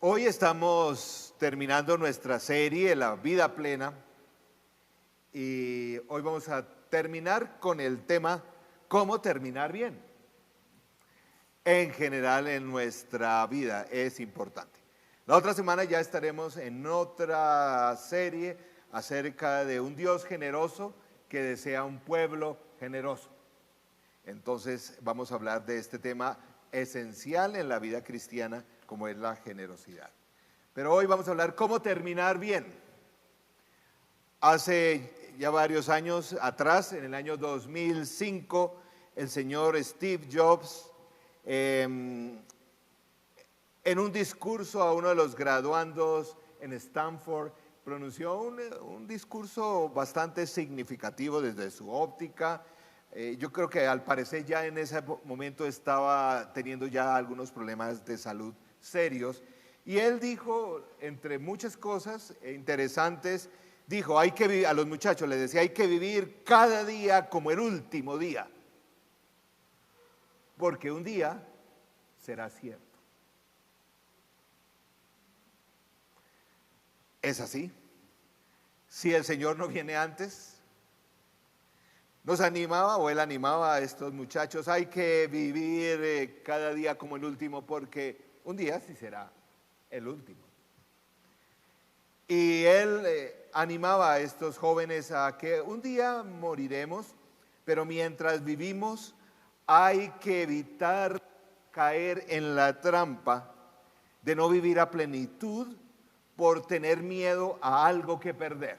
Hoy estamos terminando nuestra serie, La Vida Plena, y hoy vamos a terminar con el tema ¿cómo terminar bien? En general en nuestra vida es importante. La otra semana ya estaremos en otra serie acerca de un Dios generoso que desea un pueblo generoso. Entonces vamos a hablar de este tema esencial en la vida cristiana, como es la generosidad. Pero hoy vamos a hablar cómo terminar bien. Hace ya varios años atrás, en el año 2005, el señor Steve Jobs, en un discurso a uno de los graduandos en Stanford, pronunció un discurso bastante significativo desde su óptica. Yo creo que al parecer ya en ese momento estaba teniendo ya algunos problemas de salud serios, y él dijo, entre muchas cosas interesantes, dijo, a los muchachos les decía, hay que vivir cada día como el último día, porque un día será cierto. ¿Es así? Si el Señor no viene antes, nos animaba, o él animaba a estos muchachos, hay que vivir cada día como el último, porque un día sí será el último. Y él animaba a estos jóvenes a que un día moriremos, pero mientras vivimos hay que evitar caer en la trampa de no vivir a plenitud por tener miedo a algo que perder.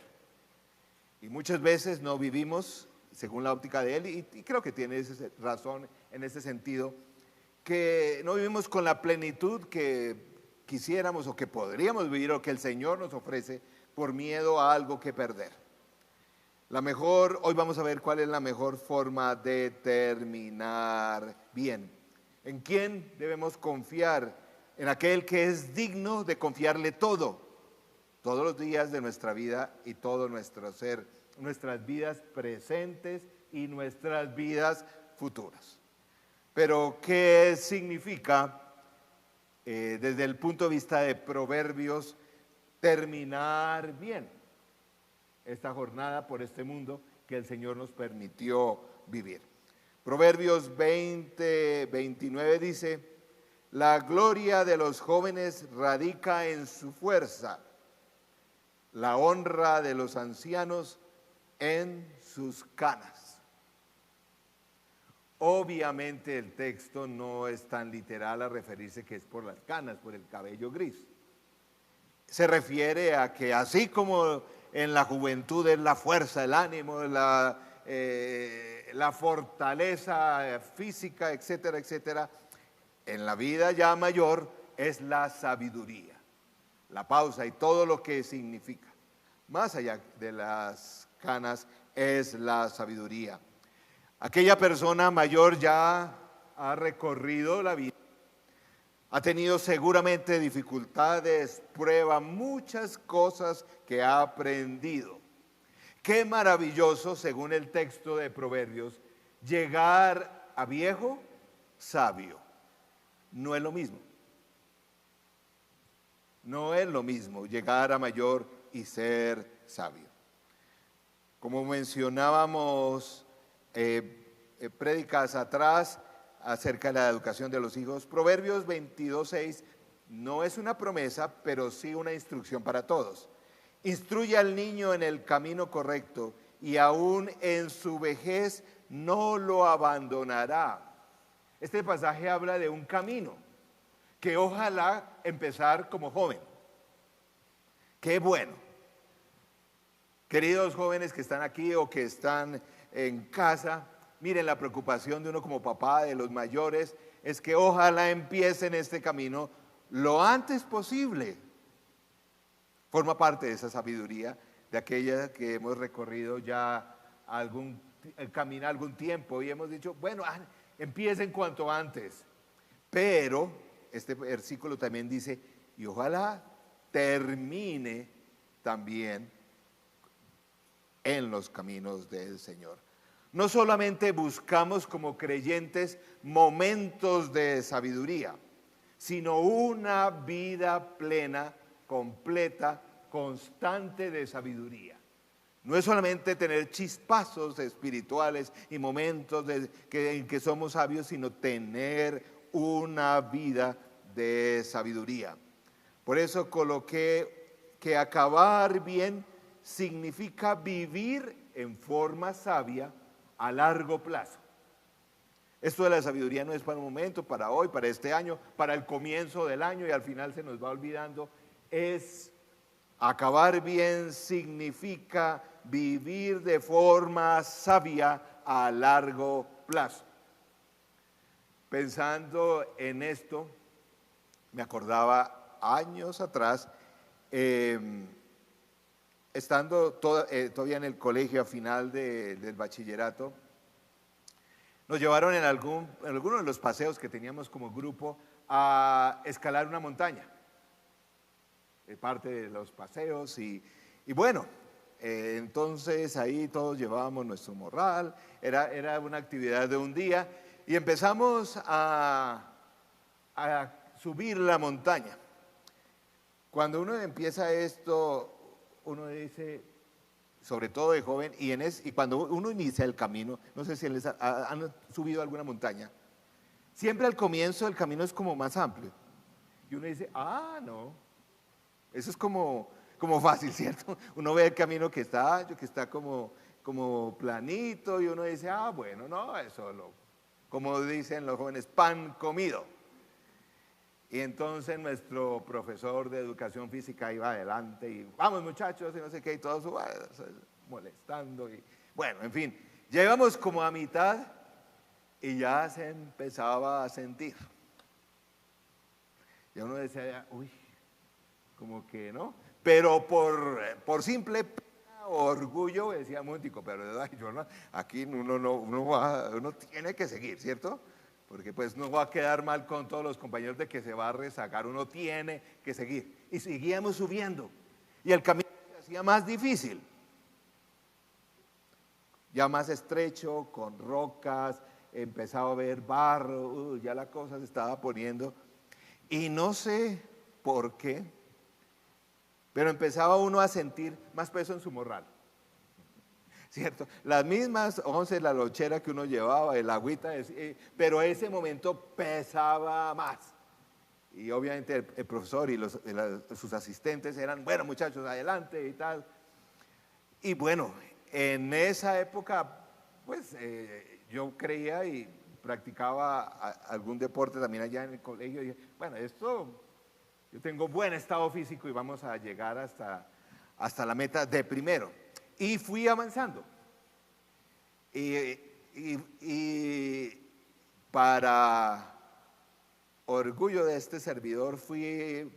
Y muchas veces no vivimos según la óptica de él, y creo que tiene razón en ese sentido, que no vivimos con la plenitud que quisiéramos o que podríamos vivir o que el Señor nos ofrece por miedo a algo que perder. Hoy vamos a ver cuál es la mejor forma de terminar bien. ¿En quién debemos confiar? En aquel que es digno de confiarle todo, todos los días de nuestra vida y todo nuestro ser, nuestras vidas presentes y nuestras vidas futuras. Pero ¿qué significa desde el punto de vista de Proverbios terminar bien esta jornada por este mundo que el Señor nos permitió vivir? Proverbios 20:29 dice: la gloria de los jóvenes radica en su fuerza, la honra de los ancianos en sus canas. Obviamente el texto no es tan literal a referirse que es por las canas, por el cabello gris. Se refiere a que así como en la juventud es la fuerza, el ánimo, la fortaleza física, etcétera, etcétera, en la vida ya mayor es la sabiduría, la pausa y todo lo que significa. Más allá de las canas es la sabiduría. Aquella persona mayor ya ha recorrido la vida, ha tenido seguramente dificultades, prueba, muchas cosas que ha aprendido. Qué maravilloso, según el texto de Proverbios, llegar a viejo sabio. No es lo mismo. No es lo mismo llegar a mayor y ser sabio. Como mencionábamos prédicas atrás acerca de la educación de los hijos, Proverbios 22:6 no es una promesa, pero sí una instrucción para todos. Instruye al niño en el camino correcto y aún en su vejez no lo abandonará. Este pasaje habla de un camino que ojalá empezar como joven. Qué bueno. Queridos jóvenes que están aquí o que están en casa, miren, la preocupación de uno como papá, de los mayores, es que ojalá empiecen este camino lo antes posible. Forma parte de esa sabiduría, de aquella que hemos recorrido ya camino algún tiempo y hemos dicho, bueno, empiecen cuanto antes. Pero este versículo también dice, y ojalá termine también en los caminos del Señor. No solamente buscamos como creyentes momentos de sabiduría, sino una vida plena, completa, constante de sabiduría. No es solamente tener chispazos espirituales y momentos en que somos sabios, sino tener una vida de sabiduría. Por eso coloqué que acabar bien significa vivir en forma sabia a largo plazo. Esto de la sabiduría no es para un momento, para hoy, para este año, para el comienzo del año y al final se nos va olvidando. Acabar bien significa vivir de forma sabia a largo plazo. Pensando en esto, me acordaba años atrás, estando todavía en el colegio a final del bachillerato, nos llevaron en alguno de los paseos que teníamos como grupo a escalar una montaña. Parte de los paseos y bueno, entonces ahí todos llevábamos nuestro morral, era una actividad de un día y empezamos a subir la montaña. Cuando uno empieza esto, uno dice, sobre todo de joven, y cuando uno inicia el camino, no sé si han subido alguna montaña, siempre al comienzo el camino es como más amplio. Y uno dice, no, eso es como fácil, ¿cierto? Uno ve el camino que está ancho, que está como planito, y uno dice, bueno, no, como dicen los jóvenes, pan comido. Y entonces nuestro profesor de educación física iba adelante y vamos muchachos y no sé qué y todos molestando y bueno, en fin, ya íbamos como a mitad y ya se empezaba a sentir. Y uno decía, uy, como que no, pero por simple pena o orgullo decía Montico, pero yo no, aquí uno tiene que seguir, ¿cierto? Porque pues no va a quedar mal con todos los compañeros de que se va a rezagar, uno tiene que seguir. Y seguíamos subiendo y el camino se hacía más difícil, ya más estrecho, con rocas, empezaba a ver barro, ya la cosa se estaba poniendo y no sé por qué, pero empezaba uno a sentir más peso en su morral. ¿Cierto? Las mismas 11 la lonchera que uno llevaba, el agüita, pero ese momento pesaba más. Y obviamente el profesor y sus asistentes eran, bueno muchachos, adelante y tal. Y bueno, en esa época, pues yo creía y practicaba algún deporte también allá en el colegio. Y dije, bueno, yo tengo buen estado físico y vamos a llegar hasta la meta de primero. Y fui avanzando. Y para orgullo de este servidor fui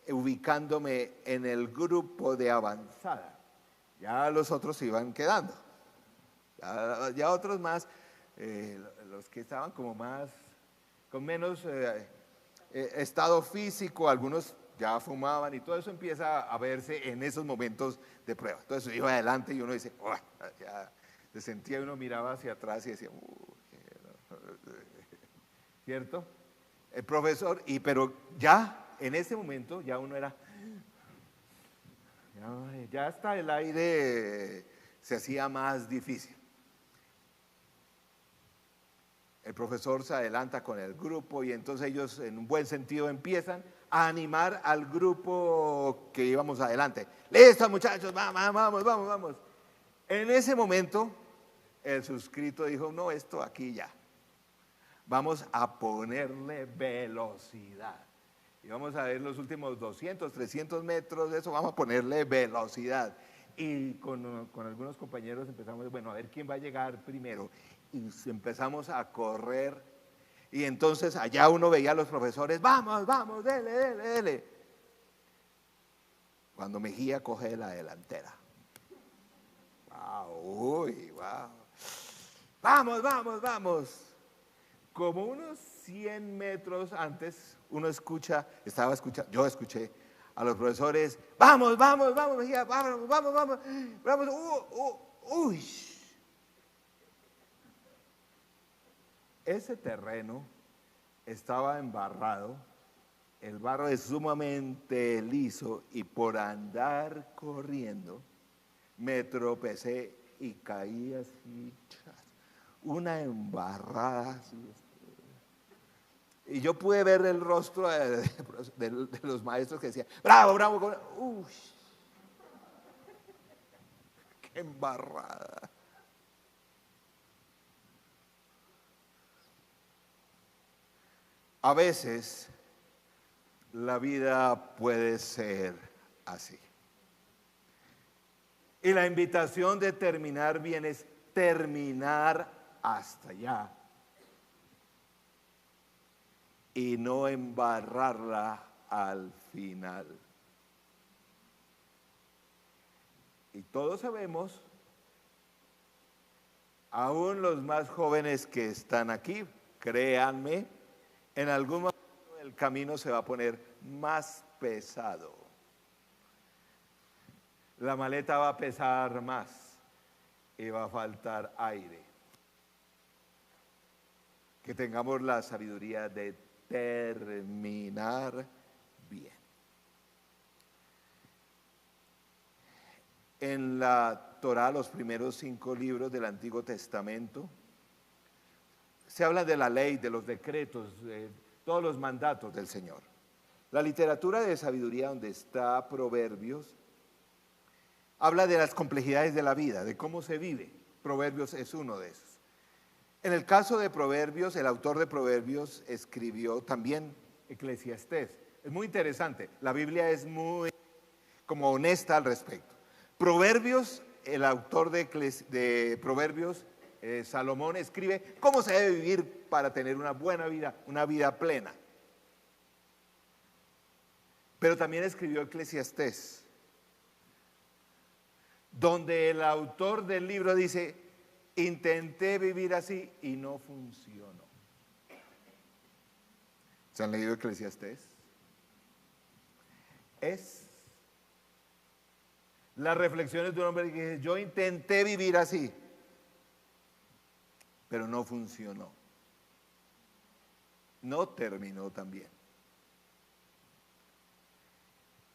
ubicándome en el grupo de avanzada. Ya los otros se iban quedando. Ya otros más, los que estaban como más, con menos estado físico, algunos ya fumaban y todo eso empieza a verse en esos momentos de prueba. Entonces iba adelante y uno dice, ya se sentía, uno miraba hacia atrás y decía, ¿cierto? El profesor, pero ya en ese momento ya uno era, ya hasta el aire se hacía más difícil. El profesor se adelanta con el grupo y entonces ellos en un buen sentido empiezan a animar al grupo que íbamos adelante. ¡Listo muchachos! ¡Vamos! En ese momento el suscrito dijo, no, esto aquí ya. Vamos a ponerle velocidad. Y vamos a ver los últimos 200, 300 metros de eso, vamos a ponerle velocidad. Y con algunos compañeros empezamos, bueno, a ver quién va a llegar primero. Y empezamos a correr. Y entonces allá uno veía a los profesores, vamos, dele. Cuando Mejía coge la delantera. Wow. Vamos. Como unos 100 metros antes, yo escuché a los profesores, vamos, Mejía, vamos. Uy. Ese terreno estaba embarrado el barro es sumamente liso y por andar corriendo me tropecé y caí así, una embarrada así. Y yo pude ver el rostro de los maestros que decían, bravo, bravo, uy, qué embarrada. A veces la vida puede ser así. Y la invitación de terminar bien es terminar hasta allá y no embarrarla al final. Y todos sabemos, aún los más jóvenes que están aquí, créanme, en algún momento el camino se va a poner más pesado. La maleta va a pesar más y va a faltar aire. Que tengamos la sabiduría de terminar bien. En la Torá, los primeros 5 libros del Antiguo Testamento, se habla de la ley, de los decretos, de todos los mandatos del Señor. La literatura de sabiduría, donde está Proverbios, habla de las complejidades de la vida, de cómo se vive. Proverbios es uno de esos. En el caso de Proverbios, el autor de Proverbios escribió también Eclesiastés. Es muy interesante, la Biblia es muy como honesta al respecto. Proverbios, el autor de Proverbios, Salomón, escribe cómo se debe vivir para tener una buena vida, una vida plena. Pero también escribió Eclesiastés, donde el autor del libro dice, intenté vivir así y no funcionó. ¿Se han leído Eclesiastés? Es las reflexiones de un hombre que dice, yo intenté vivir así, pero no funcionó. No terminó tan bien.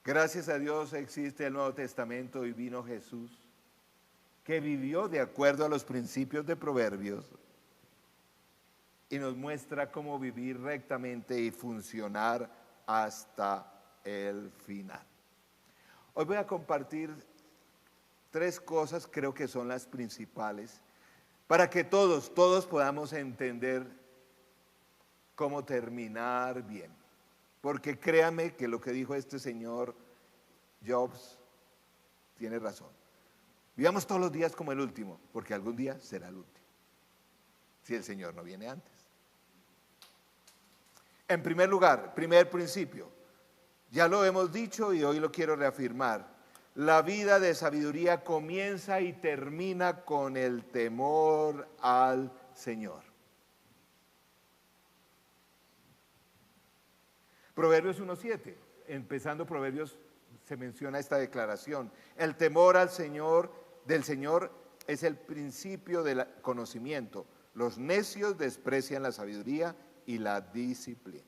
Gracias a Dios existe el Nuevo Testamento y vino Jesús, que vivió de acuerdo a los principios de Proverbios y nos muestra cómo vivir rectamente y funcionar hasta el final. Hoy voy a compartir 3 cosas, creo que son las principales, para que todos podamos entender cómo terminar bien. Porque créame que lo que dijo este señor Jobs tiene razón. Vivamos todos los días como el último, porque algún día será el último, si el Señor no viene antes. En primer lugar, primer principio, ya lo hemos dicho y hoy lo quiero reafirmar. La vida de sabiduría comienza y termina con el temor al Señor. Proverbios 1:7, empezando Proverbios, se menciona esta declaración. El temor al Señor, del Señor, es el principio del conocimiento. Los necios desprecian la sabiduría y la disciplina.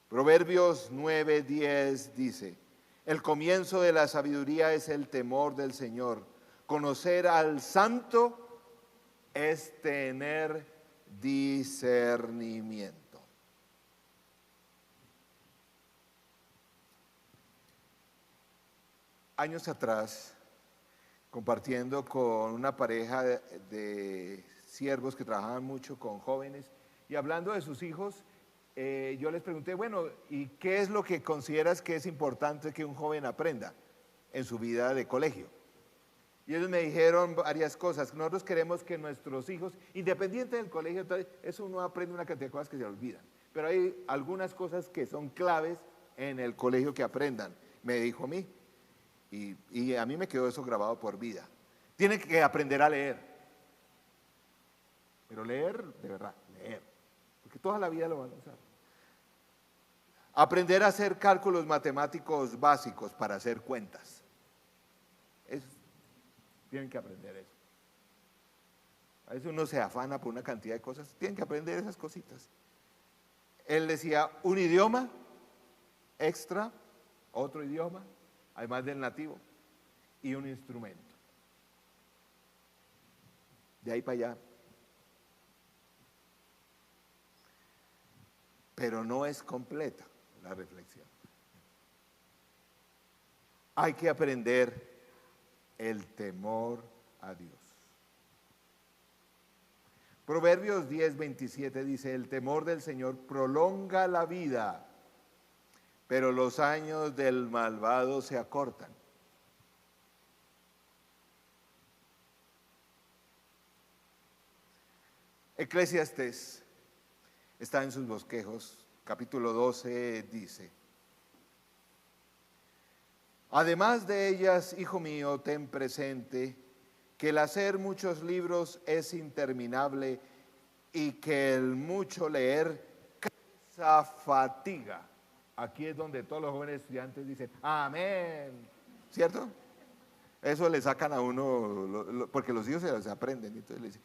Proverbios 9:10 dice, el comienzo de la sabiduría es el temor del Señor. Conocer al santo es tener discernimiento. Años atrás, compartiendo con una pareja de siervos que trabajaban mucho con jóvenes y hablando de sus hijos, yo les pregunté, bueno, ¿y qué es lo que consideras que es importante que un joven aprenda en su vida de colegio? Y ellos me dijeron varias cosas. Nosotros queremos que nuestros hijos, independiente del colegio, eso uno aprende una cantidad de cosas que se olvidan. Pero hay algunas cosas que son claves en el colegio que aprendan, me dijo a mí. Y a mí me quedó eso grabado por vida. Tienen que aprender a leer. Pero leer, de verdad, leer. Porque toda la vida lo van a usar. Aprender a hacer cálculos matemáticos básicos para hacer cuentas. Tienen que aprender eso. A veces uno se afana por una cantidad de cosas. Tienen que aprender esas cositas. Él decía un idioma extra, otro idioma, además del nativo, y un instrumento. De ahí para allá. Pero no es completa la reflexión. Hay que aprender el temor a Dios. Proverbios 10:27 dice: el temor del Señor prolonga la vida, pero los años del malvado se acortan. Eclesiastés está en sus bosquejos, capítulo 12, dice: además de ellas, hijo mío, ten presente que el hacer muchos libros es interminable y que el mucho leer cansa, fatiga. Aquí es donde todos los jóvenes estudiantes dicen amén, ¿cierto? Eso le sacan a uno, porque los hijos se aprenden, y entonces le dicen,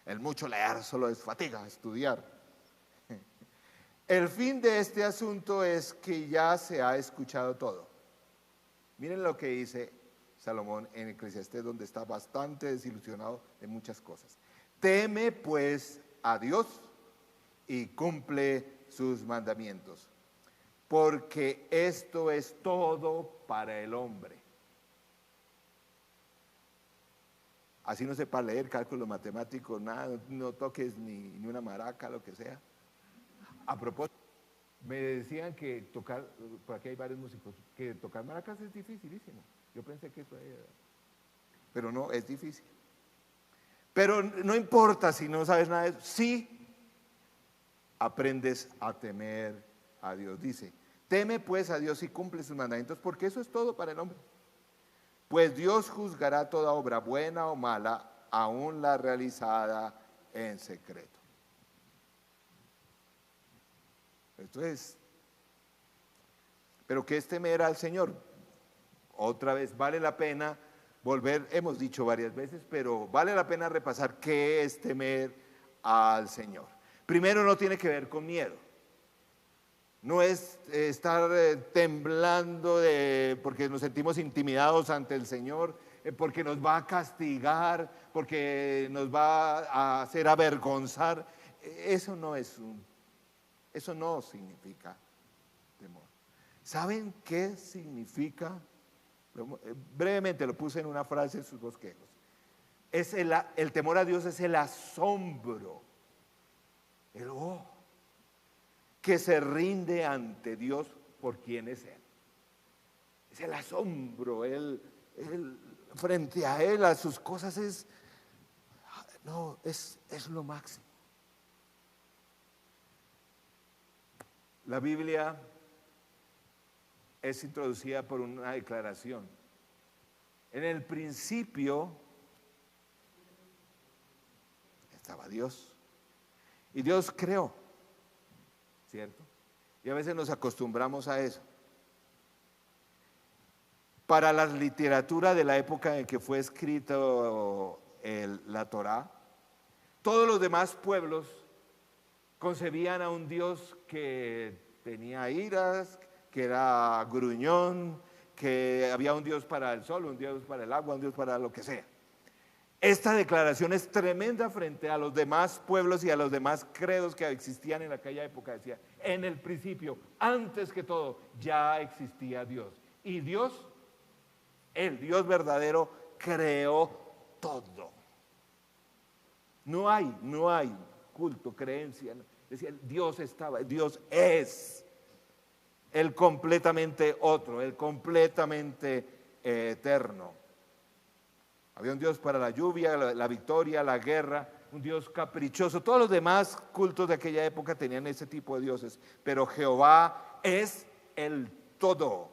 el mucho leer solo es fatiga, estudiar. El fin de este asunto es que ya se ha escuchado todo. Miren lo que dice Salomón en Eclesiastés, donde está bastante desilusionado de muchas cosas. Teme pues a Dios y cumple sus mandamientos, porque esto es todo para el hombre. Así no sepa leer, cálculo matemático, nada, no toques ni una maraca, lo que sea. A propósito, me decían que tocar, por aquí hay varios músicos, que tocar maracas es dificilísimo. Yo pensé que eso era, pero no, es difícil. Pero no importa si no sabes nada de eso, sí aprendes a temer a Dios. Dice, teme pues a Dios y cumple sus mandamientos, porque eso es todo para el hombre. Pues Dios juzgará toda obra buena o mala, aún la realizada en secreto. Esto es, pero ¿qué es temer al Señor? Otra vez, vale la pena volver, hemos dicho varias veces, pero vale la pena repasar qué es temer al Señor. Primero, no tiene que ver con miedo. No es estar temblando porque nos sentimos intimidados ante el Señor, porque nos va a castigar, porque nos va a hacer avergonzar. Eso no significa temor. ¿Saben qué significa? Brevemente lo puse en una frase en sus bosquejos. El temor a Dios es el asombro, el que se rinde ante Dios por quien es Él. Es el asombro, frente a Él, a sus cosas es lo máximo. La Biblia es introducida por una declaración. En el principio estaba Dios y Dios creó, ¿cierto? Y a veces nos acostumbramos a eso. Para la literatura de la época en que fue escrito la Torá, todos los demás pueblos concebían a un Dios que tenía iras, que era gruñón, que había un Dios para el sol, un Dios para el agua, un Dios para lo que sea. Esta declaración es tremenda frente a los demás pueblos y a los demás credos que existían en aquella época. Decía, en el principio, antes que todo, ya existía Dios. Y Dios, el Dios verdadero, creó todo. No hay culto, creencia. Decía, Dios estaba, Dios es el completamente otro, el completamente eterno. Había un Dios para la lluvia, la victoria, la guerra, un Dios caprichoso. Todos los demás cultos de aquella época tenían ese tipo de dioses, pero Jehová es el todo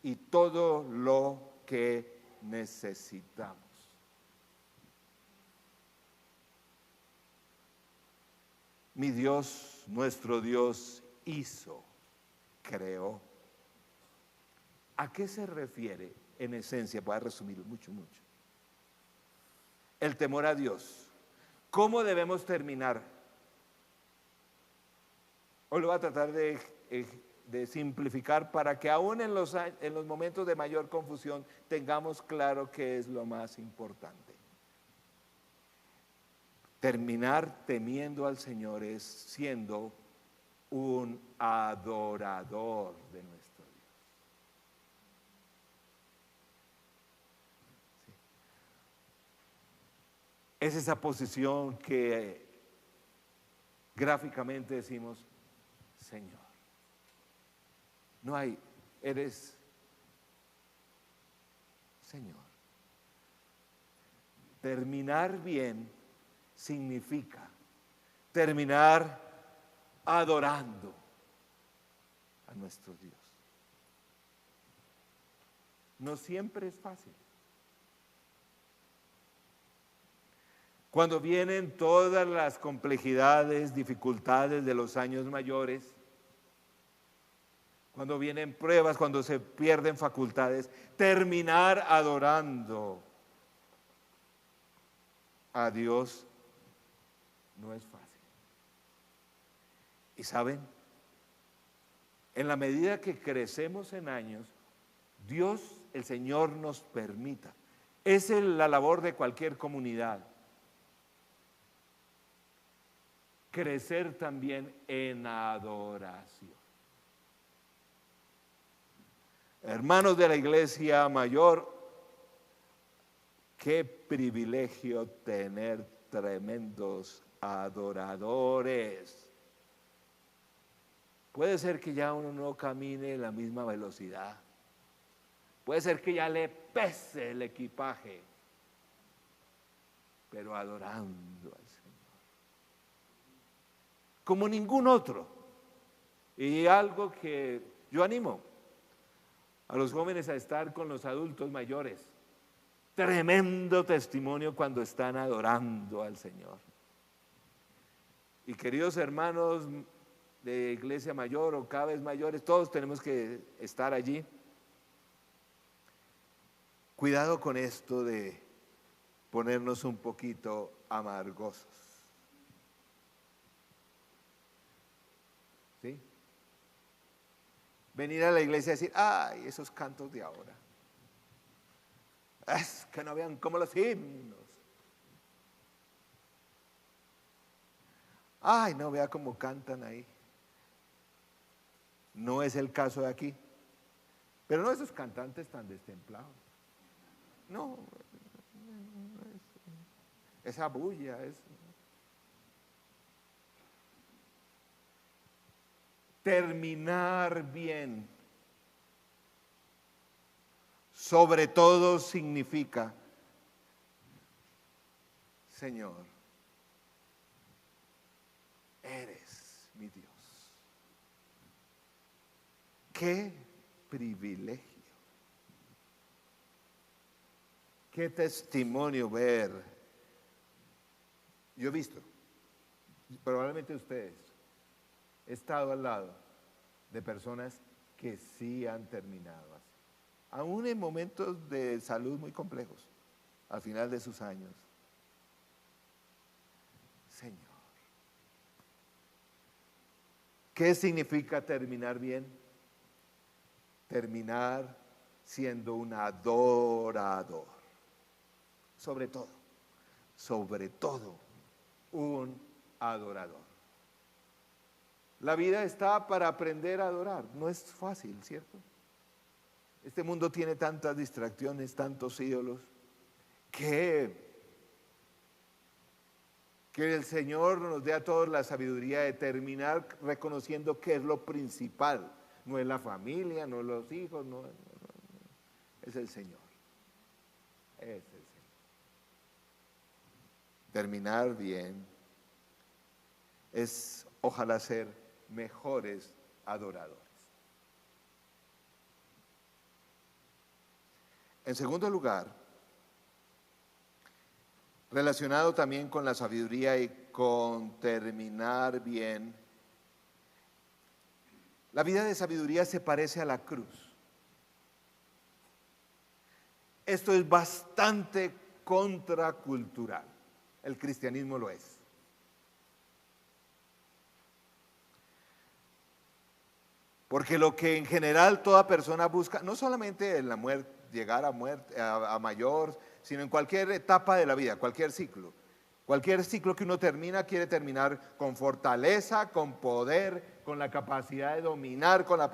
y todo lo que necesitamos. Mi Dios, nuestro Dios, hizo, creó. ¿A qué se refiere en esencia? Voy a resumir mucho. El temor a Dios. ¿Cómo debemos terminar? Hoy lo voy a tratar de simplificar para que aún en los momentos de mayor confusión tengamos claro qué es lo más importante. Terminar temiendo al Señor es siendo un adorador de nuestro Dios. Sí. Es esa posición que gráficamente decimos, Señor. No hay, eres Señor. Terminar bien significa terminar adorando a nuestro Dios. No siempre es fácil. Cuando vienen todas las complejidades, dificultades de los años mayores, cuando vienen pruebas, cuando se pierden facultades, terminar adorando a Dios no es fácil. ¿Y saben? En la medida que crecemos en años, Dios, el Señor, nos permita. Esa es la labor de cualquier comunidad. Crecer también en adoración. Hermanos de la iglesia mayor, qué privilegio tener tremendos adoradores. Puede ser que ya uno no camine en la misma velocidad. Puede ser que ya le pese el equipaje, pero adorando al Señor. Como ningún otro. Y algo que yo animo a los jóvenes a estar con los adultos mayores. Tremendo testimonio cuando están adorando al Señor. Y queridos hermanos de iglesia mayor o cada vez mayores, todos tenemos que estar allí. Cuidado con esto de ponernos un poquito amargosos. ¿Sí? Venir a la iglesia y decir, ay, esos cantos de ahora. Es que no vean cómo los himnos. Ay, no vea cómo cantan ahí. No es el caso de aquí. Pero no esos cantantes tan destemplados. No. Esa bulla es. Terminar bien, sobre todo significa, Señor, eres mi Dios. Qué privilegio, qué testimonio ver. Yo he visto, probablemente ustedes, he estado al lado de personas que sí han terminado así, aún en momentos de salud muy complejos, al final de sus años. Señor, ¿qué significa terminar bien? Terminar siendo un adorador, sobre todo un adorador. La vida está para aprender a adorar. No es fácil, ¿cierto? Este mundo tiene tantas distracciones, tantos ídolos, que el Señor nos dé a todos la sabiduría de terminar reconociendo qué es lo principal. No es la familia, no es los hijos, no, es el Señor. Es el Señor. Terminar bien es, ojalá, ser mejores adoradores. En segundo lugar, relacionado también con la sabiduría y con terminar bien, la vida de sabiduría se parece a la cruz. Esto es bastante contracultural. El cristianismo lo es. Porque lo que en general toda persona busca, no solamente en la muerte, llegar a muerte, a mayor, sino en cualquier etapa de la vida, cualquier ciclo. Cualquier ciclo que uno termina quiere terminar con fortaleza, con poder, con la capacidad de dominar, con la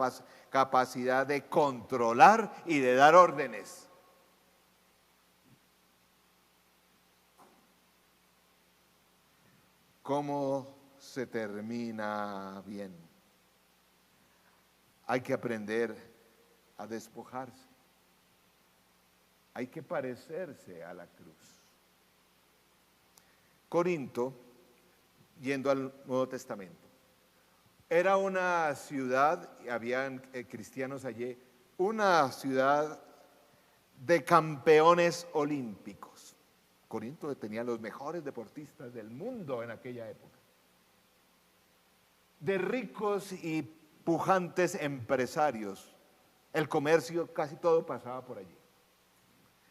capacidad de controlar y de dar órdenes. ¿Cómo se termina bien? Hay que aprender a despojarse. Hay que parecerse a la cruz. Corinto, yendo al Nuevo Testamento, era una ciudad, habían cristianos allí, una ciudad de campeones olímpicos. Corinto tenía los mejores deportistas del mundo en aquella época. De ricos y pujantes empresarios. El comercio, casi todo pasaba por allí.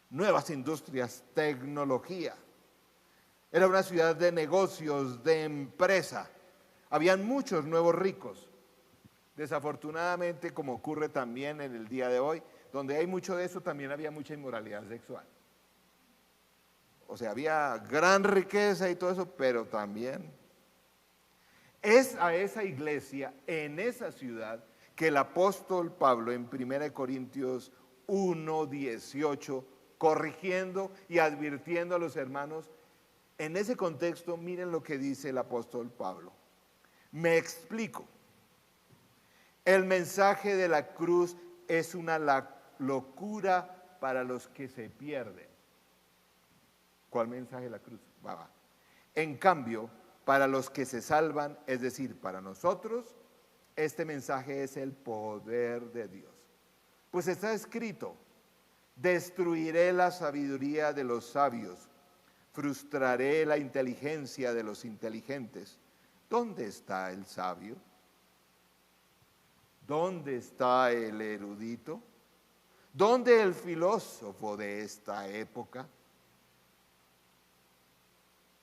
Nuevas industrias, tecnología. Era una ciudad de negocios, de empresa. Habían muchos nuevos ricos. Desafortunadamente, como ocurre también en el día de hoy, donde hay mucho de eso, también había mucha inmoralidad sexual. O sea, había gran riqueza y todo eso, pero también es a esa iglesia, en esa ciudad, que el apóstol Pablo en 1 Corintios 1:18, corrigiendo y advirtiendo a los hermanos, en ese contexto, miren lo que dice el apóstol Pablo. Me explico. El mensaje de la cruz es una locura para los que se pierden. ¿Cuál mensaje de la cruz? Va. En cambio, para los que se salvan, es decir, para nosotros, este mensaje es el poder de Dios. Pues está escrito, destruiré la sabiduría de los sabios, frustraré la inteligencia de los inteligentes. ¿Dónde está el sabio? ¿Dónde está el erudito? ¿Dónde el filósofo de esta época?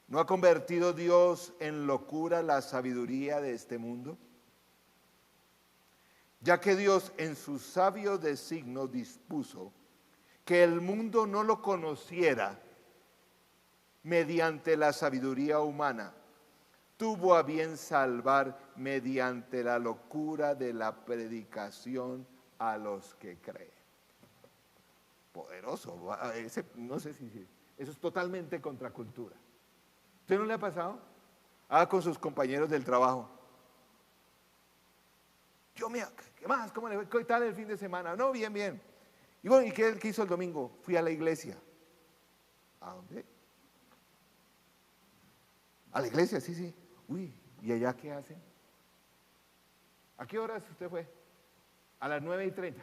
¿No ha convertido Dios en locura la sabiduría de este mundo? Ya que Dios en su sabio designio dispuso que el mundo no lo conociera mediante la sabiduría humana, tuvo a bien salvar mediante la locura de la predicación a los que creen. Poderoso, no sé si eso es totalmente contracultura. ¿Usted no le ha pasado? Con sus compañeros del trabajo. ¿Qué más? ¿Cómo le fue? ¿Qué tal el fin de semana? No, bien, bien. Y bueno, ¿y qué hizo el domingo? Fui a la iglesia. ¿A dónde? A la iglesia, sí, sí. Uy, ¿y allá qué hacen? ¿A qué horas usted fue? A las 9:30.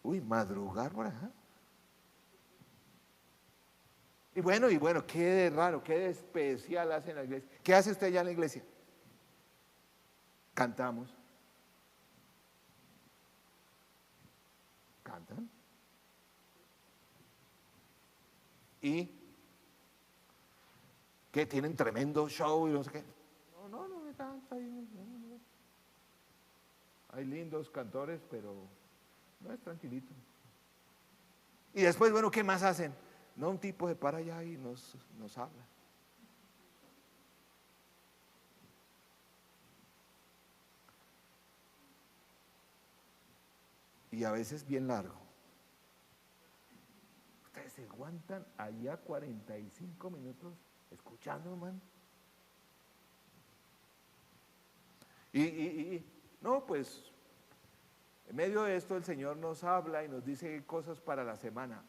Uy, madrugar por acá. Y bueno, qué de raro, qué de especial hace en la iglesia. ¿Qué hace usted allá en la iglesia? Cantamos. ¿Cantan? ¿Y qué? ¿Tienen tremendo show y no sé qué? No me canta. Hay lindos cantores, pero no es tranquilito. Y después, bueno, ¿qué más hacen? No, un tipo se para allá y nos habla. Y a veces bien largo. Ustedes se aguantan allá 45 minutos escuchando, hermano. No, pues, en medio de esto el Señor nos habla y nos dice cosas para la semana.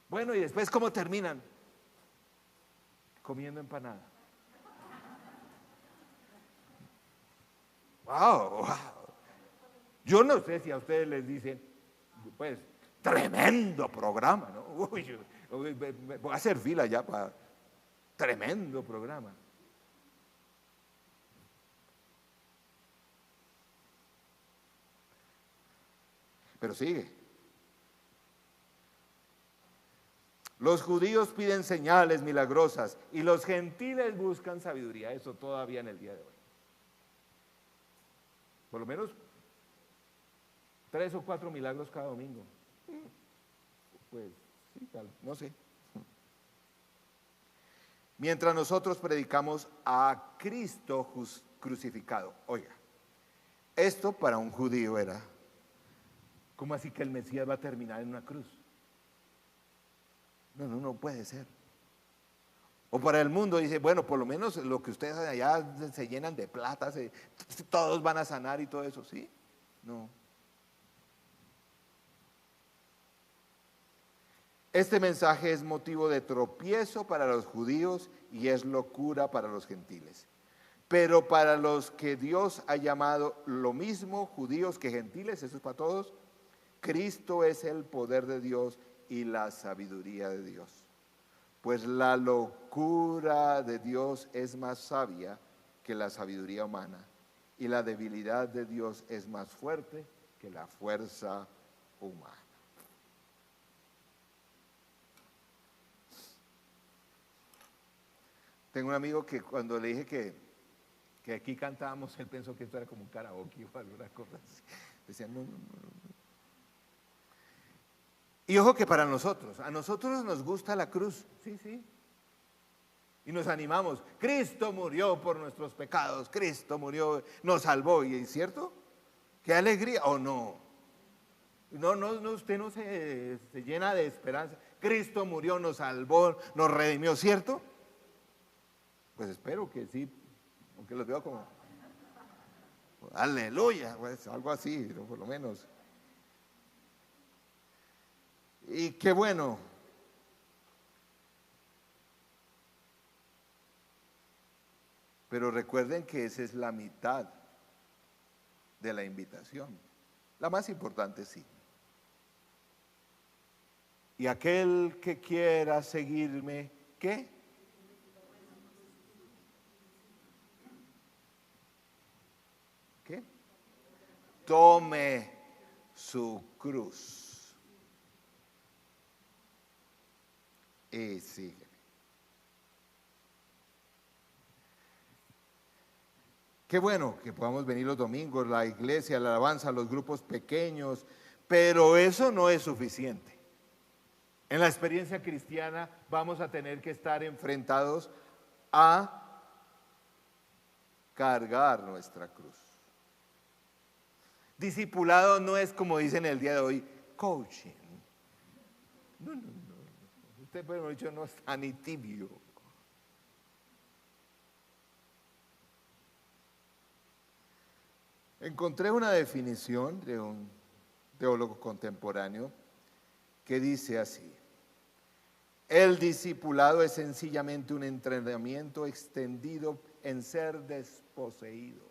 Bueno, y después, ¿cómo terminan? Comiendo empanada. Wow. Yo no sé si a ustedes les dicen, pues, tremendo programa, ¿no? Uy, voy a hacer fila ya para tremendo programa. Pero sigue. Los judíos piden señales milagrosas y los gentiles buscan sabiduría. Eso todavía en el día de hoy. Por lo menos 3 o 4 milagros cada domingo. Pues sí, tal, no sé. Mientras nosotros predicamos a Cristo crucificado. Oiga, esto para un judío era, ¿cómo así que el Mesías va a terminar en una cruz? No puede ser. O para el mundo dice, bueno, por lo menos lo que ustedes allá se llenan de plata, todos van a sanar y todo eso, ¿sí? No. Este mensaje es motivo de tropiezo para los judíos y es locura para los gentiles. Pero para los que Dios ha llamado lo mismo, judíos que gentiles, eso es para todos, Cristo es el poder de Dios y la sabiduría de Dios. Pues la locura de Dios es más sabia que la sabiduría humana y la debilidad de Dios es más fuerte que la fuerza humana. Tengo un amigo que cuando le dije que aquí cantábamos, él pensó que esto era como un karaoke o alguna cosa así. Decía, no. Y ojo que para nosotros, a nosotros nos gusta la cruz, sí. Y nos animamos, Cristo murió por nuestros pecados, Cristo murió, nos salvó, ¿y es cierto? ¿Qué alegría? ¿O no? No, usted no se llena de esperanza. Cristo murió, nos salvó, nos redimió, ¿cierto? Pues espero que sí, aunque los veo como, aleluya, pues algo así, por lo menos. Y qué bueno. Pero recuerden que esa es la mitad de la invitación. La más importante sí. Y aquel que quiera seguirme, ¿qué? ¿Qué? Tome su cruz. Y sigue. Qué bueno que podamos venir los domingos, la iglesia, la alabanza, los grupos pequeños, pero eso no es suficiente. En la experiencia cristiana vamos a tener que estar enfrentados a cargar nuestra cruz. Discipulado no es, como dicen el día de hoy, coaching. No. Usted, por dicho, no está ni tibio. Encontré una definición de un teólogo contemporáneo que dice así: el discipulado es sencillamente un entrenamiento extendido en ser desposeído,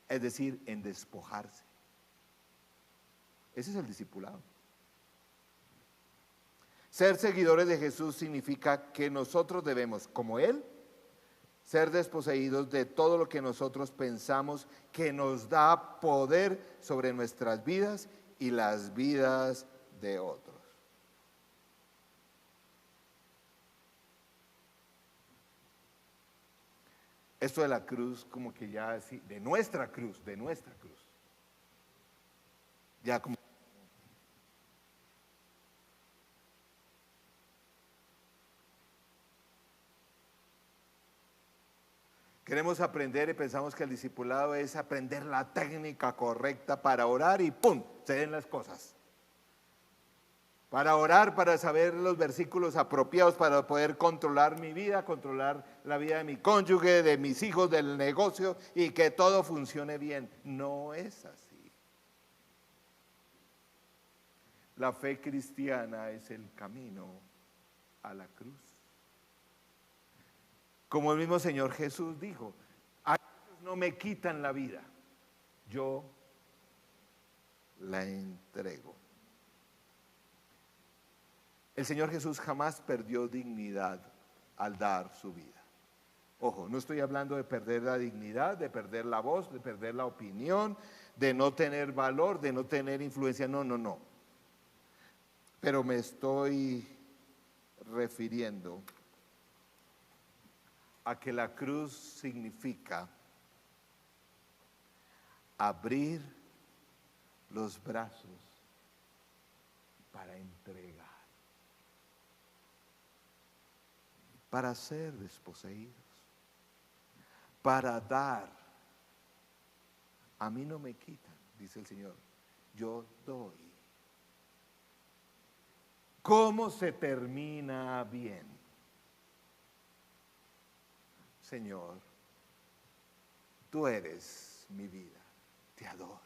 es decir, en despojarse. Ese es el discipulado. Ser seguidores de Jesús significa que nosotros debemos, como Él, ser desposeídos de todo lo que nosotros pensamos que nos da poder sobre nuestras vidas y las vidas de otros. Esto de la cruz, como que ya así, de nuestra cruz. Ya como queremos aprender y pensamos que el discipulado es aprender la técnica correcta para orar y ¡pum!, se den las cosas. Para orar, para saber los versículos apropiados, para poder controlar mi vida, controlar la vida de mi cónyuge, de mis hijos, del negocio y que todo funcione bien. No es así. La fe cristiana es el camino a la cruz. Como el mismo Señor Jesús dijo, a ellos no me quitan la vida, yo la entrego. El Señor Jesús jamás perdió dignidad al dar su vida. Ojo, no estoy hablando de perder la dignidad, de perder la voz, de perder la opinión, de no tener valor, de no tener influencia, no. Pero me estoy refiriendo a que la cruz significa abrir los brazos para entregar, para ser desposeídos, para dar. A mí no me quitan, dice el Señor, yo doy. ¿Cómo se termina bien? Señor, tú eres mi vida, te adoro.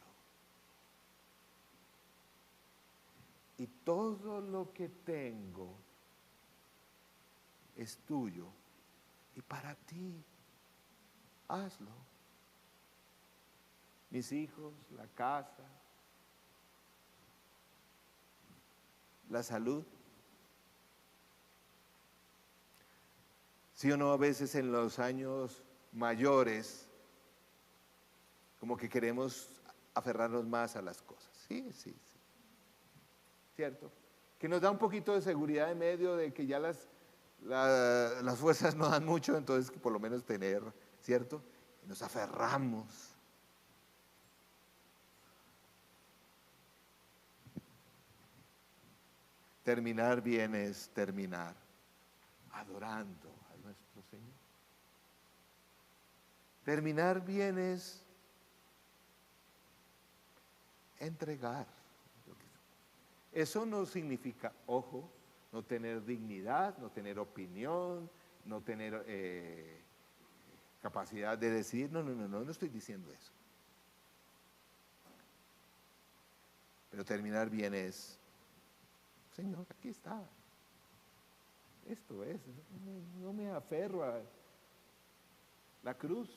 Y todo lo que tengo es tuyo y para ti, hazlo. Mis hijos, la casa, la salud. Sí o no, a veces en los años mayores, como que queremos aferrarnos más a las cosas. Sí. ¿Cierto? Que nos da un poquito de seguridad en medio de que ya las fuerzas no dan mucho, entonces por lo menos tener, ¿cierto? Y nos aferramos. Terminar bien es terminar adorando a nuestro Señor. Terminar bien es entregar. Eso no significa, ojo, no tener dignidad, no tener opinión, no tener capacidad de decidir. No estoy diciendo eso. Pero terminar bien es, Señor, aquí está. Esto es, no me aferro a la cruz.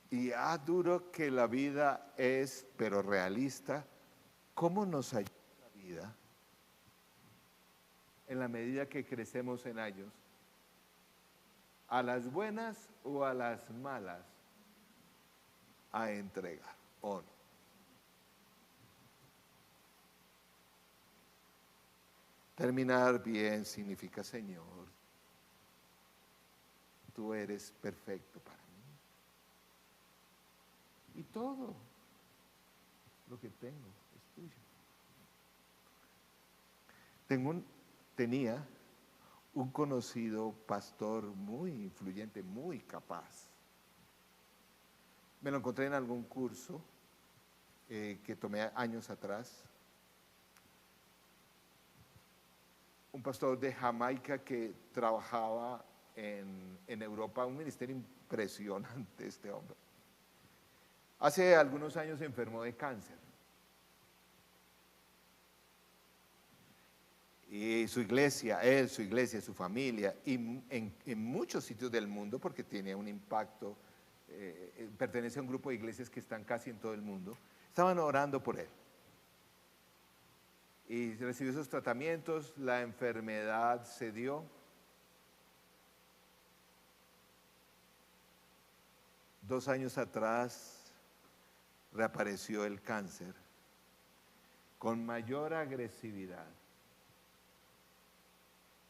Y duro que la vida es, pero realista. ¿Cómo nos ayuda la vida? En la medida que crecemos en años, a las buenas o a las malas, a entregar, ¿o no? Terminar bien significa, Señor, tú eres perfecto para mí. Y todo lo que tengo es tuyo. Tenía un conocido pastor muy influyente, muy capaz. Me lo encontré en algún curso que tomé años atrás. Un pastor de Jamaica que trabajaba en Europa, un ministerio impresionante este hombre. Hace algunos años se enfermó de cáncer. Y su iglesia, su familia, y en muchos sitios del mundo, porque tiene un impacto, pertenece a un grupo de iglesias que están casi en todo el mundo, estaban orando por él. Y recibió esos tratamientos, la enfermedad se dio. Dos años atrás reapareció el cáncer con mayor agresividad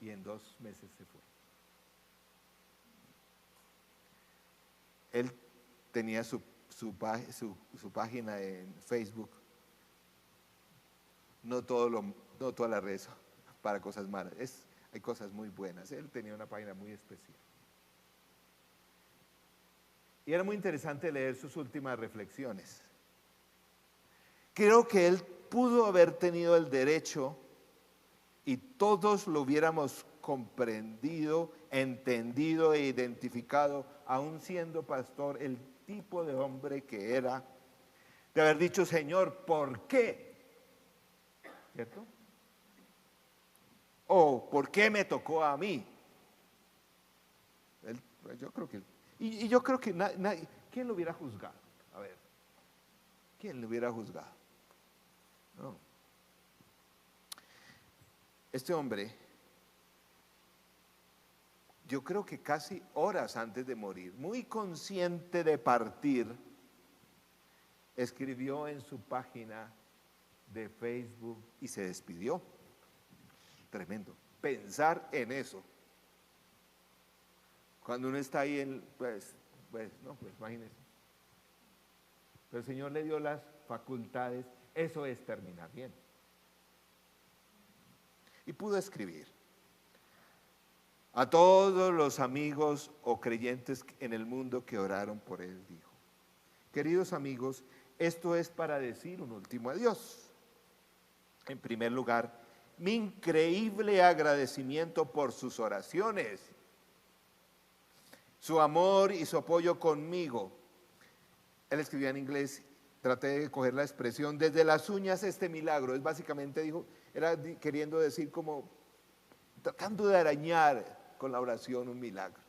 y en 2 meses se fue. Él tenía su página en Facebook. No todas las redes para cosas malas, hay cosas muy buenas. Él tenía una página muy especial. Y era muy interesante leer sus últimas reflexiones. Creo que él pudo haber tenido el derecho, y todos lo hubiéramos comprendido, entendido e identificado, aún siendo pastor, el tipo de hombre que era, de haber dicho, Señor, ¿por qué? ¿Cierto? O ¿por qué me tocó a mí? Yo creo que, y yo creo que nadie, ¿quién lo hubiera juzgado? A ver, ¿quién lo hubiera juzgado? No. Este hombre, yo creo que casi horas antes de morir, muy consciente de partir, escribió en su página de Facebook y se despidió. tremendo. Pensar en eso. Cuando uno está ahí pues imagínense. Pero el Señor le dio las facultades, eso es terminar bien. Y pudo escribir: a todos los amigos o creyentes en el mundo que oraron por él, dijo: queridos amigos, esto es para decir un último adiós. En primer lugar, mi increíble agradecimiento por sus oraciones, su amor y su apoyo conmigo. Él escribía en inglés, traté de coger la expresión, desde las uñas este milagro. Es básicamente, dijo, era queriendo decir como, tratando de arañar con la oración un milagro.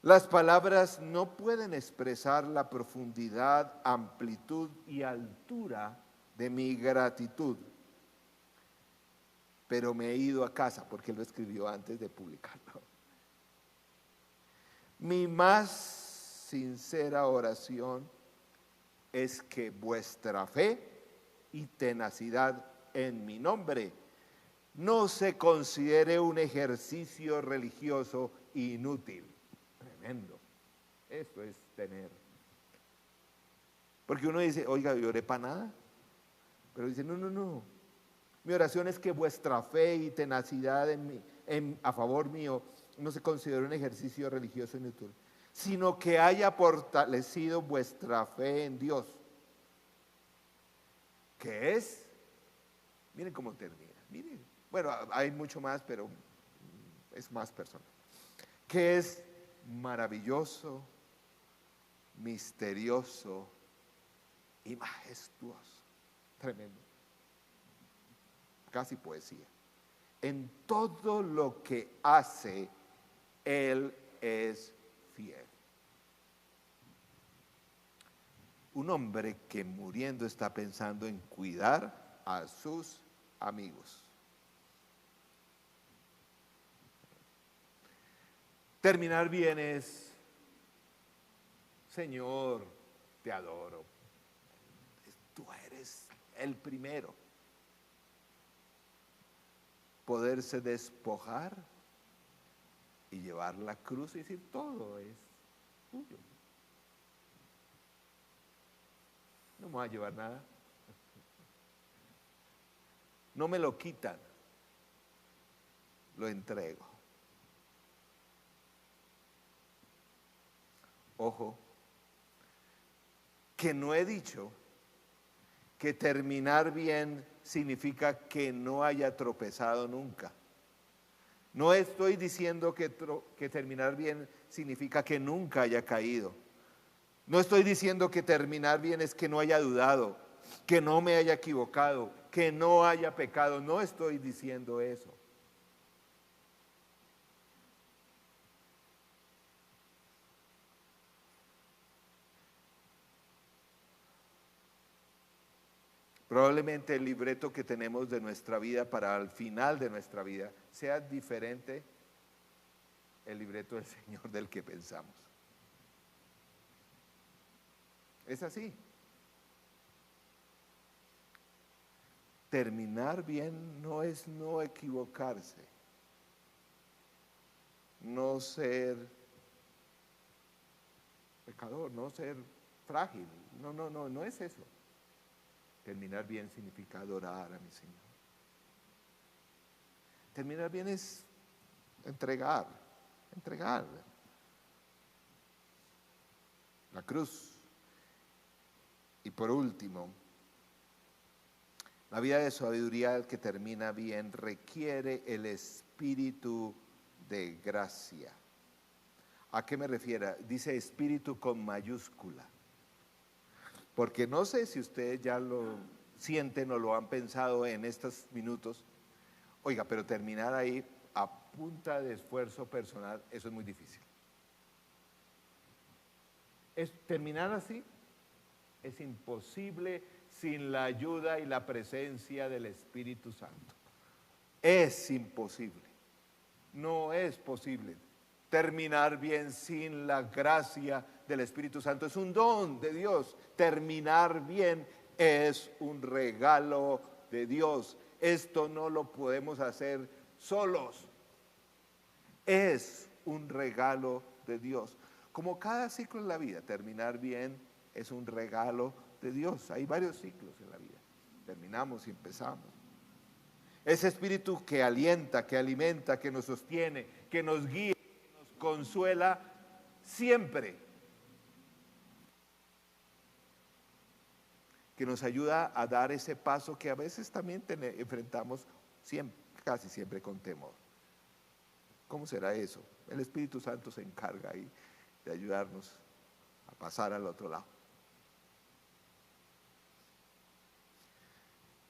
Las palabras no pueden expresar la profundidad, amplitud y altura de mi gratitud. Pero me he ido a casa, porque él lo escribió antes de publicarlo. Mi más sincera oración es que vuestra fe y tenacidad en mi nombre no se considere un ejercicio religioso inútil. Tremendo. Esto es tener. Porque uno dice, oiga, yo oré para nada. Pero dice, no. Mi oración es que vuestra fe y tenacidad a favor mío no se considere un ejercicio religioso inútil, sino que haya fortalecido vuestra fe en Dios. ¿Qué es? Miren cómo termina. Miren. Bueno, hay mucho más, pero es más personal. Que es maravilloso, misterioso y majestuoso. Tremendo. Casi poesía. En todo lo que hace, Él es fiel. Un hombre que muriendo está pensando en cuidar a sus amigos. Terminar bien es, Señor, te adoro. Tú eres el primero. Poderse despojar y llevar la cruz y decir, todo es tuyo. No me voy a llevar nada. No me lo quitan. Lo entrego. Ojo, que no he dicho que terminar bien significa que no haya tropezado nunca. No estoy diciendo que terminar bien significa que nunca haya caído. No estoy diciendo que terminar bien es que no haya dudado, que no me haya equivocado, que no haya pecado. No estoy diciendo eso. Probablemente el libreto que tenemos de nuestra vida para el final de nuestra vida sea diferente el libreto del Señor del que pensamos. Es así. Terminar bien no es no equivocarse, no ser pecador, no ser frágil. No es eso. Terminar bien significa adorar a mi Señor. Terminar bien es entregar la cruz. Y por último, la vida de sabiduría que termina bien requiere el espíritu de gracia. ¿A qué me refiero? Dice espíritu con mayúscula. Porque no sé si ustedes ya lo sienten o lo han pensado en estos minutos. Oiga, pero terminar ahí a punta de esfuerzo personal, eso es muy difícil. Terminar así es imposible sin la ayuda y la presencia del Espíritu Santo. Es imposible. No es posible terminar bien sin la gracia del Espíritu Santo. Es un don de Dios. Terminar bien es un regalo de de Dios. Esto no lo podemos hacer solos. Es un regalo de Dios. Como cada ciclo en la vida, terminar bien es un regalo de Dios. Hay varios ciclos en la vida. Terminamos y empezamos. Ese espíritu que alienta, que alimenta, que nos sostiene, que nos guía, que nos consuela siempre. Que nos ayuda a dar ese paso que a veces también enfrentamos casi siempre con temor. ¿Cómo será eso? El Espíritu Santo se encarga ahí de ayudarnos a pasar al otro lado.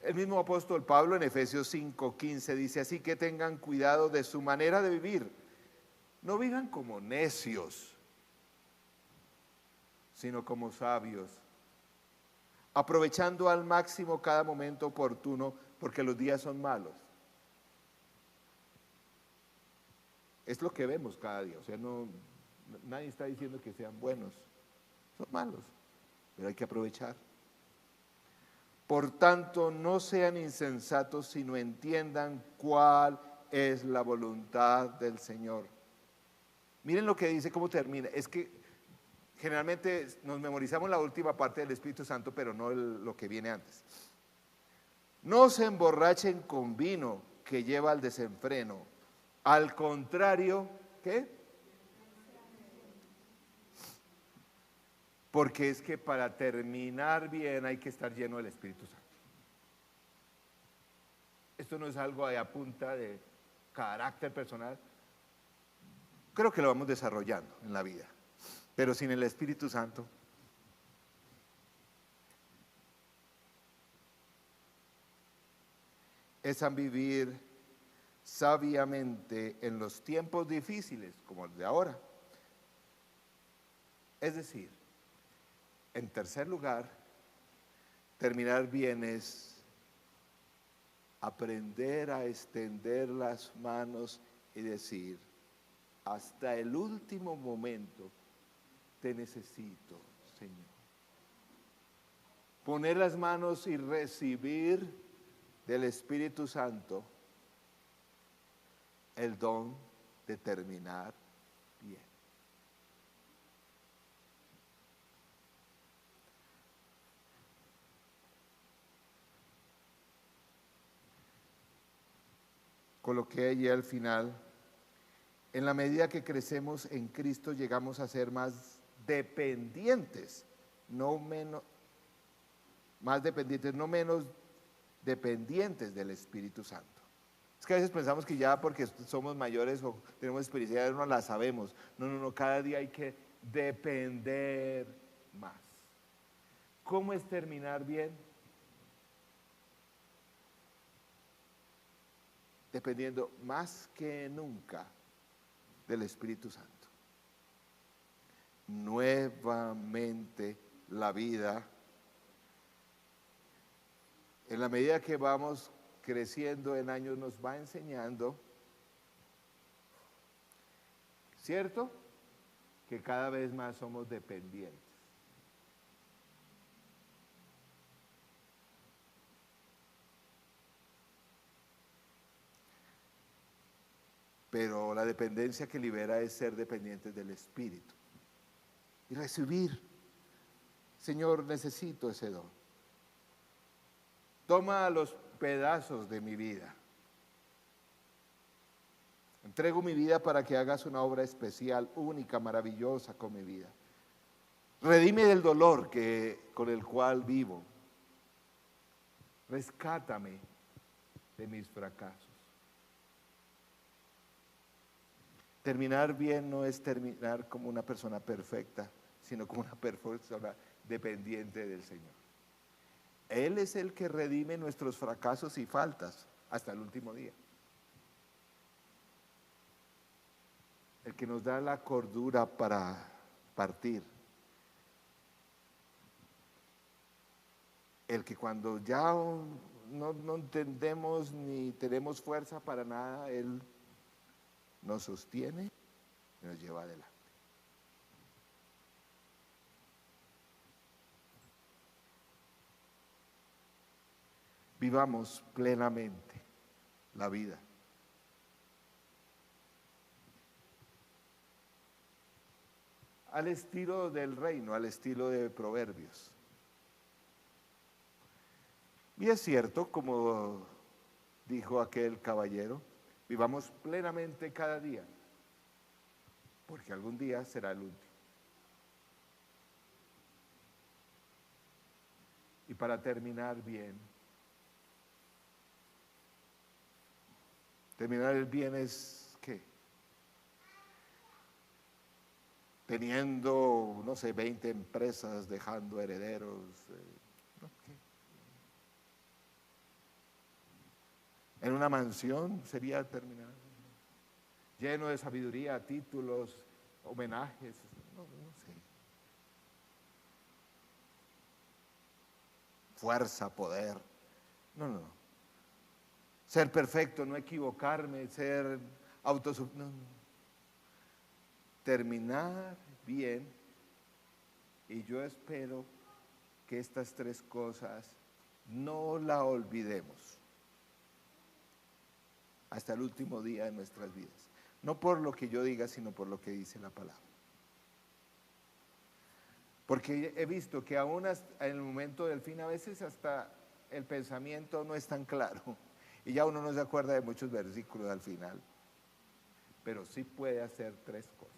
El mismo apóstol Pablo en Efesios 5:15 dice, así que tengan cuidado de su manera de vivir. No vivan como necios, sino como sabios, aprovechando al máximo cada momento oportuno, porque los días son malos. Es lo que vemos cada día, o sea, nadie está diciendo que sean buenos, son malos, pero hay que aprovechar. Por tanto, no sean insensatos, sino entiendan cuál es la voluntad del Señor. Miren lo que dice, cómo termina. Es que generalmente nos memorizamos la última parte del Espíritu Santo, pero no lo que viene antes. No se emborrachen con vino que lleva al desenfreno. Al contrario, ¿qué? Porque es que para terminar bien hay que estar lleno del Espíritu Santo. Esto no es algo a punta de carácter personal. Creo que lo vamos desarrollando en la vida, pero sin el Espíritu Santo. Es a vivir sabiamente en los tiempos difíciles, como el de ahora. Es decir, en tercer lugar, terminar bien es aprender a extender las manos y decir, hasta el último momento te necesito, Señor. Poner las manos y recibir del Espíritu Santo el don de terminar bien. Coloqué allí al final, en la medida que crecemos en Cristo llegamos a ser más dependientes, no menos dependientes del Espíritu Santo. Es que a veces pensamos que ya porque somos mayores o tenemos experiencia no la sabemos. No, cada día hay que depender más. ¿Cómo es terminar bien? Dependiendo más que nunca del Espíritu Santo. Nuevamente la vida, en la medida que vamos creciendo en años, nos va enseñando, ¿cierto? Que cada vez más somos dependientes. Pero la dependencia que libera es ser dependientes del Espíritu y recibir. Señor, necesito ese don. Toma los pedazos de mi vida. Entrego mi vida para que hagas una obra especial, única, maravillosa con mi vida. Redime del dolor con el cual vivo. Rescátame de mis fracasos. Terminar bien no es terminar como una persona perfecta, sino como una persona dependiente del Señor. Él es el que redime nuestros fracasos y faltas hasta el último día. El que nos da la cordura para partir. El que cuando ya no entendemos ni tenemos fuerza para nada, Él nos sostiene y nos lleva adelante. vivamos plenamente la vida. Al estilo del reino, al estilo de Proverbios. Y es cierto, como dijo aquel caballero, vivamos plenamente cada día, porque algún día será el último. Y para terminar bien, terminar el bien es ¿qué? Teniendo, no sé, 20 empresas, dejando herederos. ¿No? En una mansión sería terminar. Lleno de sabiduría, títulos, homenajes, no sé. Fuerza, poder. No. Ser perfecto, no equivocarme, ser autosuficiente. No. Terminar bien, y yo espero que estas tres cosas no la olvidemos hasta el último día de nuestras vidas. No por lo que yo diga, sino por lo que dice la palabra. Porque he visto que aún en el momento del fin, a veces hasta el pensamiento no es tan claro. Y ya uno no se acuerda de muchos versículos al final. Pero sí puede hacer tres cosas.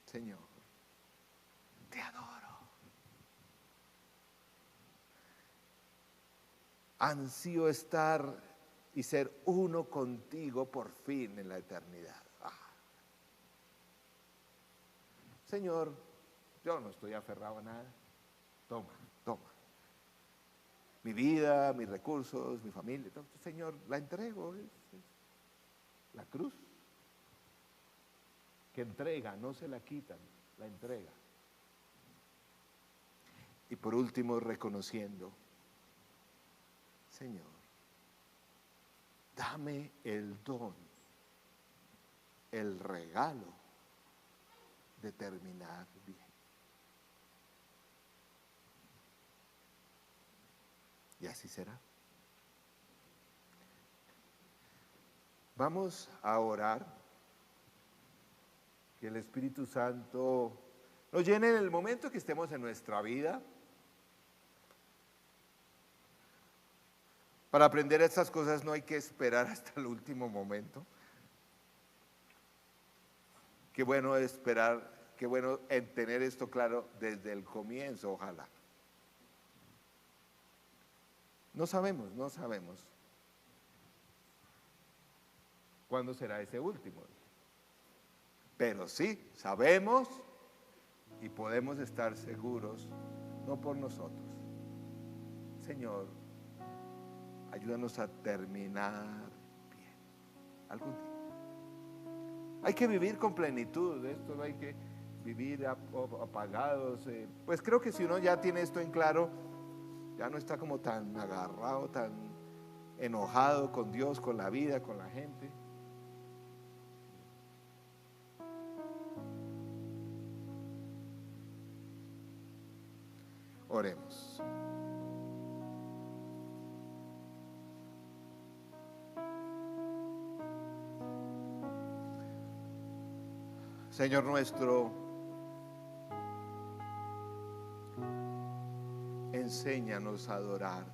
Señor, te adoro. Ansío estar y ser uno contigo por fin en la eternidad. Señor, yo no estoy aferrado a nada. Toma. Mi vida, mis recursos, mi familia. Señor, la entrego. Es la cruz. Que entrega, no se la quitan, la entrega. Y por último, reconociendo, Señor, dame el don, el regalo de terminar bien. Y así será. Vamos a orar, que el Espíritu Santo nos llene en el momento que estemos en nuestra vida. Para aprender estas cosas no hay que esperar hasta el último momento. Qué bueno esperar, qué bueno tener esto claro desde el comienzo, ojalá. No sabemos cuándo será ese último. Pero sí, sabemos y podemos estar seguros, no por nosotros. Señor, ayúdanos a terminar bien, algún día. Hay que vivir con plenitud, esto no hay que vivir apagados. Pues creo que si uno ya tiene esto en claro, ya no está como tan agarrado, tan enojado con Dios, con la vida, con la gente. Oremos. Señor nuestro, enséñanos a adorarte.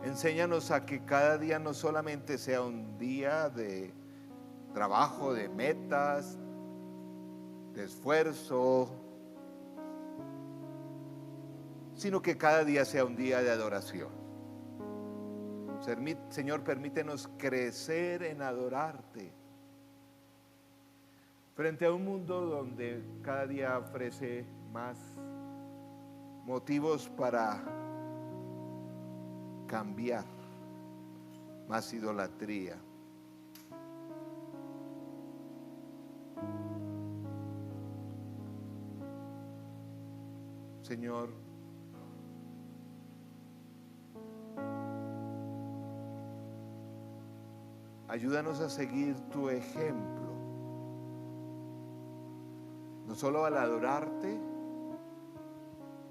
Enséñanos a que cada día no solamente sea un día de trabajo, de metas, de esfuerzo, sino que cada día sea un día de adoración. Señor, permítenos crecer en adorarte frente a un mundo donde cada día ofrece más motivos para cambiar, más idolatría. Señor, ayúdanos a seguir tu ejemplo, no solo al adorarte,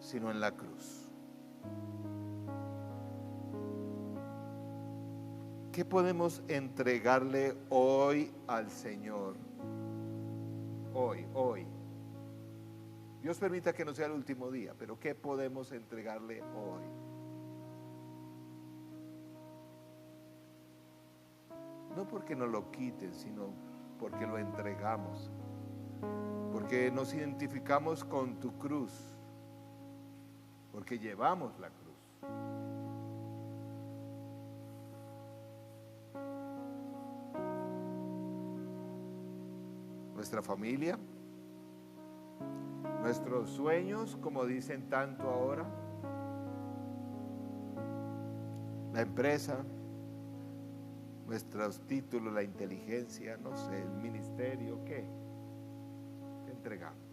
sino en la cruz. ¿Qué podemos entregarle hoy al Señor? Hoy. Dios permita que no sea el último día, pero ¿qué podemos entregarle hoy? No porque nos lo quiten, sino porque lo entregamos. Porque nos identificamos con tu cruz. Porque llevamos la cruz. Nuestra familia, nuestros sueños, como dicen tanto ahora, la empresa, nuestros títulos, la inteligencia, no sé, el ministerio, ¿qué entregamos?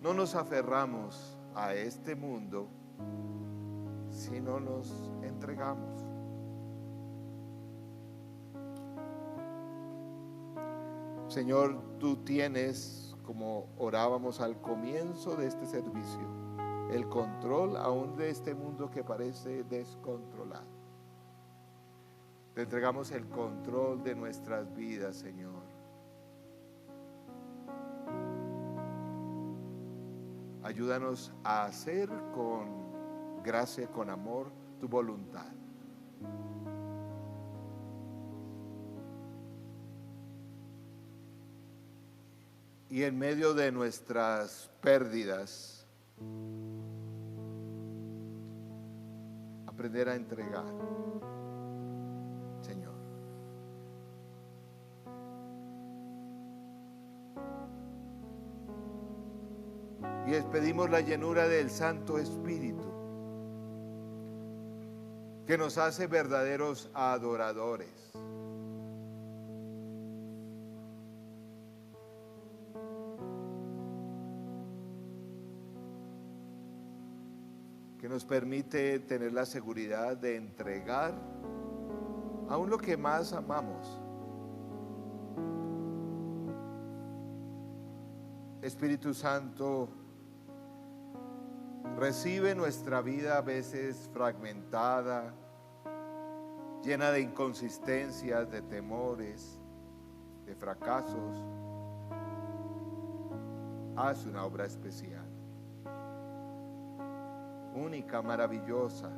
No nos aferramos a este mundo si no nos entregamos. Señor, tú tienes, como orábamos al comienzo de este servicio, el control aún de este mundo que parece descontrolado. Te entregamos el control de nuestras vidas, Señor. Ayúdanos a hacer con gracia, con amor, tu voluntad. Y en medio de nuestras pérdidas, aprender a entregar, Señor. Y les pedimos la llenura del Santo Espíritu, que nos hace verdaderos adoradores. Que nos permite tener la seguridad de entregar aún lo que más amamos. Espíritu Santo, recibe nuestra vida a veces fragmentada, llena de inconsistencias, de temores, de fracasos. Haz una obra especial, única, maravillosa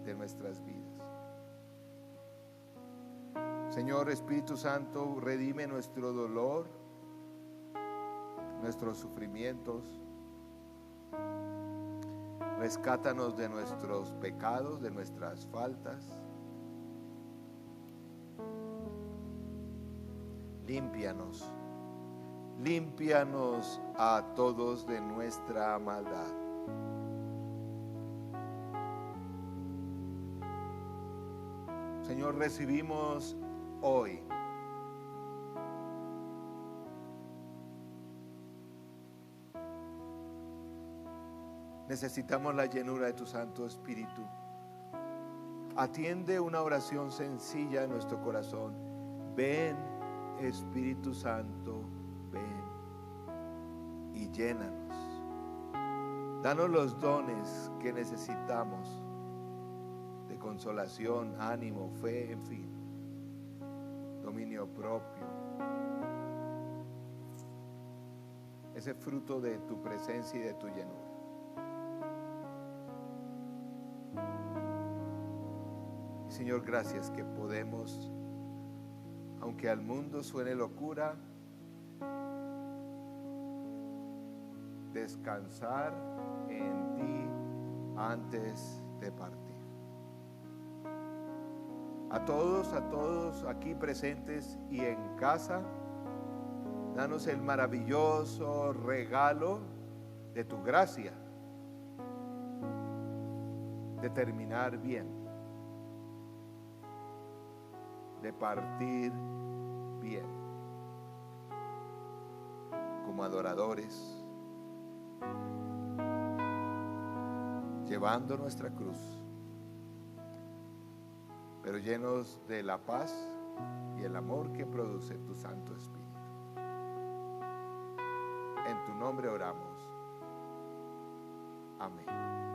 de nuestras vidas. Señor Espíritu Santo, redime nuestro dolor, nuestros sufrimientos. Rescátanos de nuestros pecados, de nuestras faltas. Límpianos, límpianos a todos de nuestra maldad. Señor, recibimos hoy necesitamos la llenura de tu Santo Espíritu. Atiende una oración sencilla en nuestro corazón. Ven, Espíritu Santo, ven y llénanos. Danos los dones que necesitamos de consolación, ánimo, fe, en fin, dominio propio. Ese fruto de tu presencia y de tu llenura. Señor, gracias que podemos, aunque al mundo suene locura, descansar en ti antes de partir. A todos aquí presentes y en casa, danos el maravilloso regalo de tu gracia, de terminar bien, de partir bien, como adoradores, llevando nuestra cruz, pero llenos de la paz y el amor que produce tu Santo Espíritu. En tu nombre oramos. Amén.